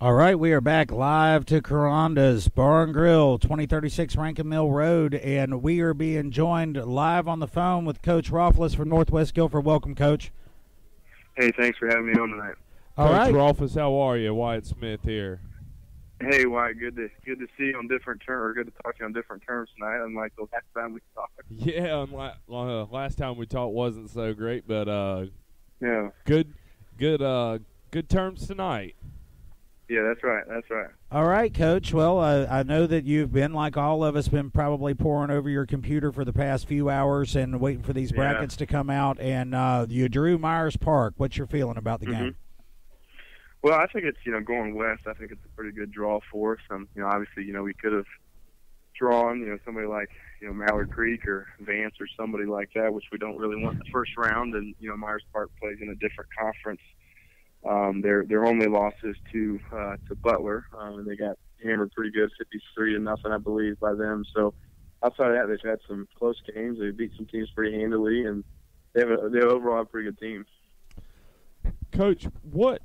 All right, we are back live to Karonda's Bar and Grill, 2036 Rankin Mill Road, and we are being joined live on the phone with Coach Rolfes from Northwest Guilford. Welcome, Coach. Hey, thanks for having me on tonight. All Coach right. Rolfes, how are you? Wyatt Smith here. Hey, Wyatt, good to see you on different terms, or good to talk to you on different terms tonight, unlike the last time we talked. Yeah, last time we talked wasn't so great, but Yeah. good terms tonight. Yeah, that's right. That's right. All right, Coach. Well, I know that you've been, like all of us, been probably poring over your computer for the past few hours and waiting for these brackets to come out, and you drew Myers Park. What's your feeling about the game? Well, I think it's, going west, I think it's a pretty good draw for us. Obviously, we could have drawn, somebody like, Mallard Creek or Vance or somebody like that, which we don't really want in the first round. And, Myers Park plays in a different conference. Their only losses to Butler, and they got hammered pretty good, 53-0, I believe, by them. So outside of that, they've had some close games. They beat some teams pretty handily, and they overall have a pretty good team. Coach, what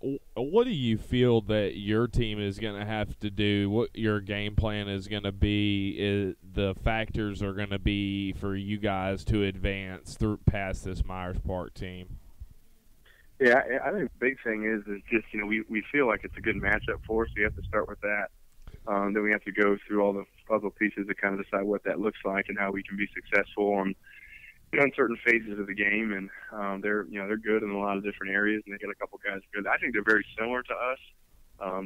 do you feel that your team is going to have to do? What your game plan is going to be? The factors are going to be for you guys to advance through past this Myers Park team? Yeah, I think the big thing is just, we feel like it's a good matchup for us. We have to start with that. Then we have to go through all the puzzle pieces to kind of decide what that looks like and how we can be successful on certain phases of the game. And they're good in a lot of different areas, and they got a couple guys good. I think they're very similar to us.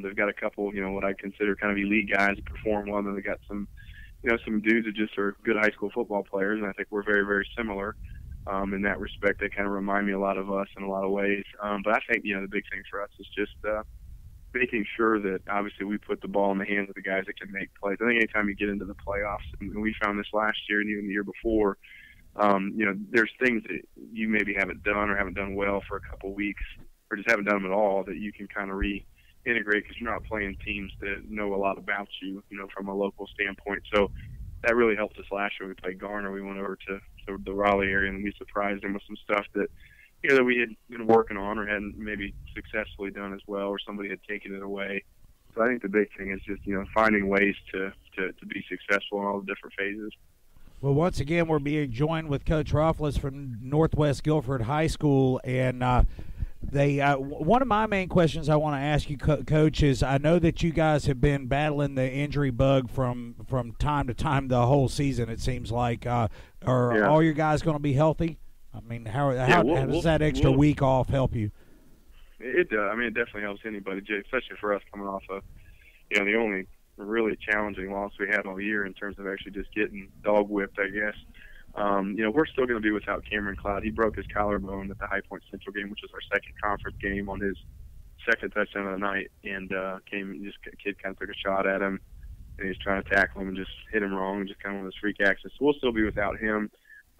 They've got a couple, what I consider kind of elite guys that perform well, and they got some dudes that just are good high school football players, and I think we're very, very similar. In that respect, they kind of remind me a lot of us in a lot of ways. But I think, the big thing for us is just making sure that, obviously, we put the ball in the hands of the guys that can make plays. I think anytime you get into the playoffs, and we found this last year and even the year before, there's things that you maybe haven't done or haven't done well for a couple weeks or just haven't done them at all that you can kind of reintegrate because you're not playing teams that know a lot about you, from a local standpoint. So that really helped us last year. We played Garner. We went over to the Raleigh area, and we surprised them with some stuff that that we had been working on or hadn't maybe successfully done as well, or somebody had taken it away. So I think the big thing is just finding ways to be successful in all the different phases. Well, once again, we're being joined with Coach Rolfes from Northwest Guilford High School, and one of my main questions I want to ask you, Coach, is I know that you guys have been battling the injury bug from time to time the whole season, it seems like. Are all your guys going to be healthy? I mean, how does that extra week off help you? It does. I mean, it definitely helps anybody, especially for us coming off of, the only really challenging loss we had all year in terms of actually just getting dog whipped, I guess. We're still going to be without Cameron Cloud. He broke his collarbone at the High Point Central game, which was our second conference game, on his second touchdown of the night, and a kid kind of took a shot at him, and he was trying to tackle him and just hit him wrong, and just kind of one of those freak accidents. So we'll still be without him.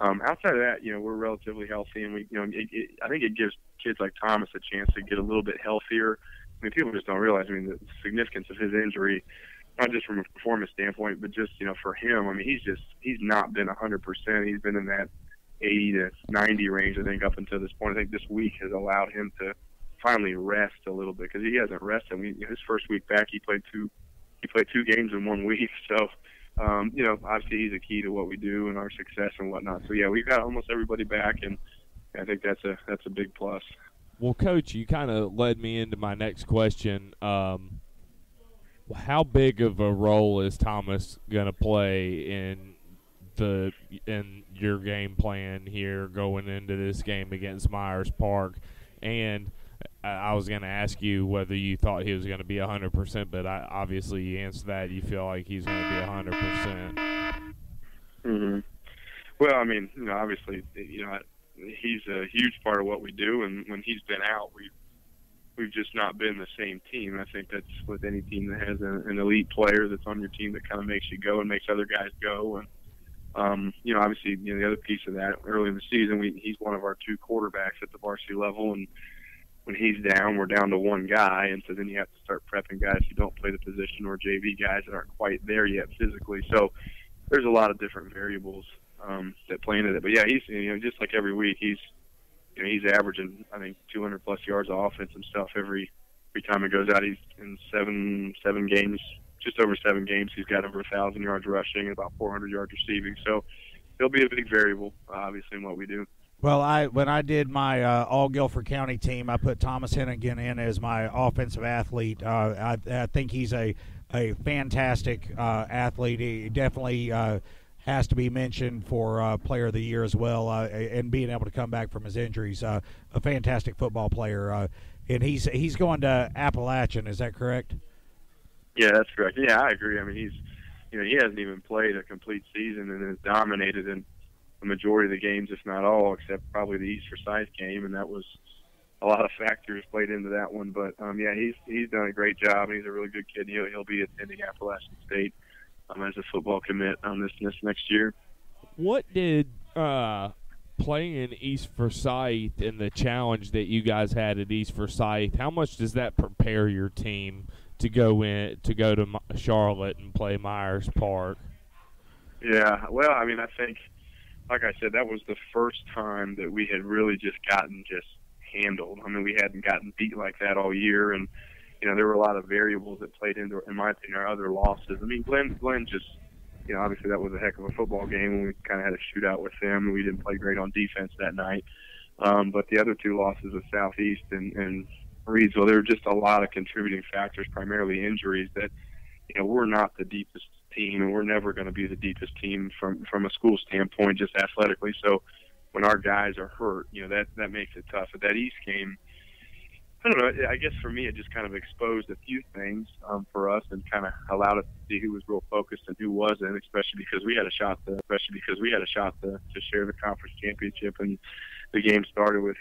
Outside of that, we're relatively healthy, and I think it gives kids like Thomas a chance to get a little bit healthier. I mean, people just don't realize, the significance of his injury, not just from a performance standpoint, but just, for him. I mean, he's not been 100%. He's been in that 80 to 90 range, I think, up until this point. I think this week has allowed him to finally rest a little bit because he hasn't rested. His first week back, he played two games in 1 week. So, obviously he's a key to what we do and our success and whatnot. So, yeah, we've got almost everybody back, and I think that's a big plus. Well, Coach, you kind of led me into my next question. How big of a role is Thomas going to play in your game plan here going into this game against Myers Park? And I was going to ask you whether you thought he was going to be 100%, but obviously you answered that. You feel like he's going to be 100%. Mm-hmm. Well, I mean, obviously, he's a huge part of what we do, and when he's been out, we've just not been the same team. I think that's with any team that has an elite player that's on your team that kind of makes you go and makes other guys go. And, obviously, the other piece of that, early in the season, he's one of our two quarterbacks at the varsity level. And when he's down, we're down to one guy. And so then you have to start prepping guys who don't play the position or JV guys that aren't quite there yet physically. So there's a lot of different variables that play into it. But, yeah, he's, just like every week, he's averaging, I think, 200-plus yards of offense and stuff every every time it goes out, he's in seven games, just over 7 games. He's got over 1,000 yards rushing and about 400 yards receiving. So he'll be a big variable, obviously, in what we do. Well, when I did my all Guilford County team, I put Thomas Hennigan in as my offensive athlete. I think he's a fantastic athlete. He definitely has to be mentioned for Player of the Year as well, and being able to come back from his injuries. A fantastic football player, and he's going to Appalachian. Is that correct? Yeah, that's correct. Yeah, I agree. I mean, he hasn't even played a complete season and has dominated in the majority of the games, if not all, except probably the East Forsyth game, and that was a lot of factors played into that one. But yeah, he's done a great job. He's a really good kid. He'll be attending Appalachian State as a football commit this next year. What did playing in East Forsyth and the challenge that you guys had at East Forsyth, how much does that prepare your team to go to Charlotte and play Myers Park? Yeah, well, I mean, I think, like I said, that was the first time that we had really just gotten handled. I mean, we hadn't gotten beat like that all year, and there were a lot of variables that played into, in my opinion, our other losses. I mean, Glenn just, obviously that was a heck of a football game, and we kind of had a shootout with them, and we didn't play great on defense that night. But the other 2 losses with Southeast and Reedsville, there were just a lot of contributing factors, primarily injuries, that we're not the deepest team, and we're never going to be the deepest team from a school standpoint, just athletically. So when our guys are hurt, that makes it tough. At that East game, I don't know, I guess for me it just kind of exposed a few things for us and kind of allowed us to see who was real focused and who wasn't, especially because we had a shot to share the conference championship. And the game started with,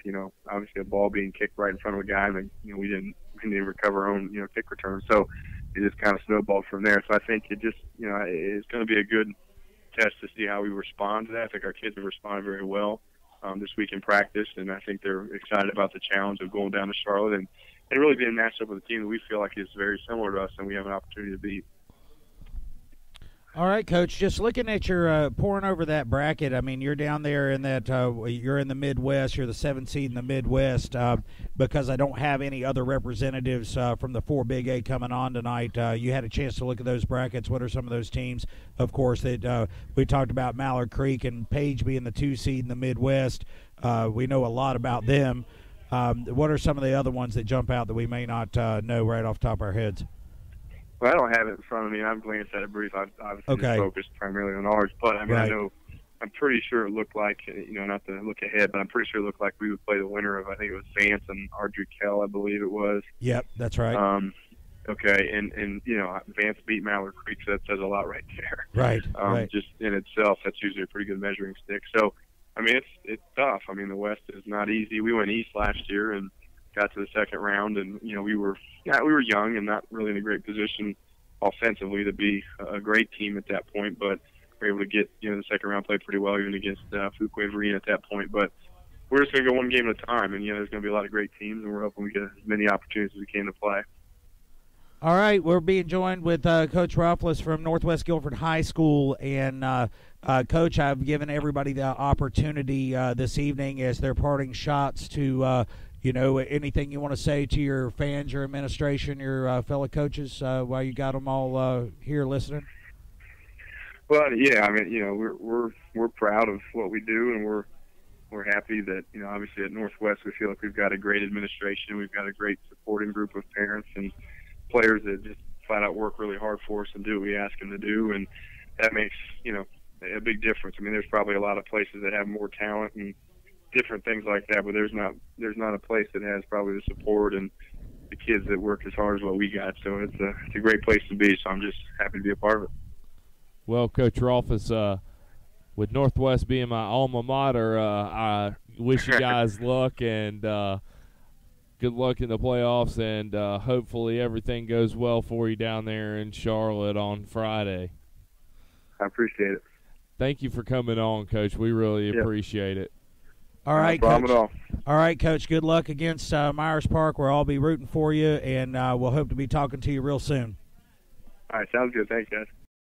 obviously a ball being kicked right in front of a guy, and then, we didn't recover our own, kick return. So it just kind of snowballed from there. So I think it just, it's going to be a good test to see how we respond to that. I think our kids have responded very well this week in practice, and I think they're excited about the challenge of going down to Charlotte and really being matched up with a team that we feel like is very similar to us and we have an opportunity to beat. All right, Coach, just looking at your pouring over that bracket, I mean, you're down there in that you're in the Midwest. You're the 7th seed in the Midwest because I don't have any other representatives from the 4 Big A coming on tonight. You had a chance to look at those brackets. What are some of those teams? Of course, that we talked about Mallard Creek and Page being the 2 seed in the Midwest. We know a lot about them. What are some of the other ones that jump out that we may not know right off the top of our heads? Well, I don't have it in front of me. I've glanced at it brief. I've obviously just focused primarily on ours. But, I mean, right. I'm pretty sure it looked like, not to look ahead, but I'm pretty sure it looked like we would play the winner of, I think it was Vance and Ardrey Kell, I believe it was. Yep, that's right. Okay, and Vance beat Mallard Creek, so that says a lot right there. Right, right. Just in itself, that's usually a pretty good measuring stick. So, I mean, it's tough. I mean, the West is not easy. We went East last year and got to the second round, and we were young and not really in a great position offensively to be a great team at that point, but we were able to get the second round play pretty well even against Fuquay Marine at that point. But we're just going to go one game at a time, and there's going to be a lot of great teams, and we're hoping we get as many opportunities as we can to play. All right, we're being joined with Coach Rolfes from Northwest Guilford High School, and Coach, I've given everybody the opportunity this evening as their parting shots to anything you want to say to your fans, your administration, your fellow coaches while you got them all here listening? Well, yeah, I mean, we're proud of what we do, and we're happy that, obviously at Northwest we feel like we've got a great administration, we've got a great supporting group of parents and players that just flat out work really hard for us and do what we ask them to do, and that makes, a big difference. I mean, there's probably a lot of places that have more talent and different things like that, but there's not a place that has probably the support and the kids that work as hard as what we got. So it's a great place to be. So I'm just happy to be a part of it. Well, Coach Rolfes, with Northwest being my alma mater, I wish you guys luck and good luck in the playoffs, and hopefully everything goes well for you down there in Charlotte on Friday. I appreciate it. Thank you for coming on, Coach. We really appreciate it. All right, no problem Coach. at all. All right, Coach. Good luck against Myers Park. We'll all be rooting for you, and we'll hope to be talking to you real soon. All right, sounds good. Thanks, guys.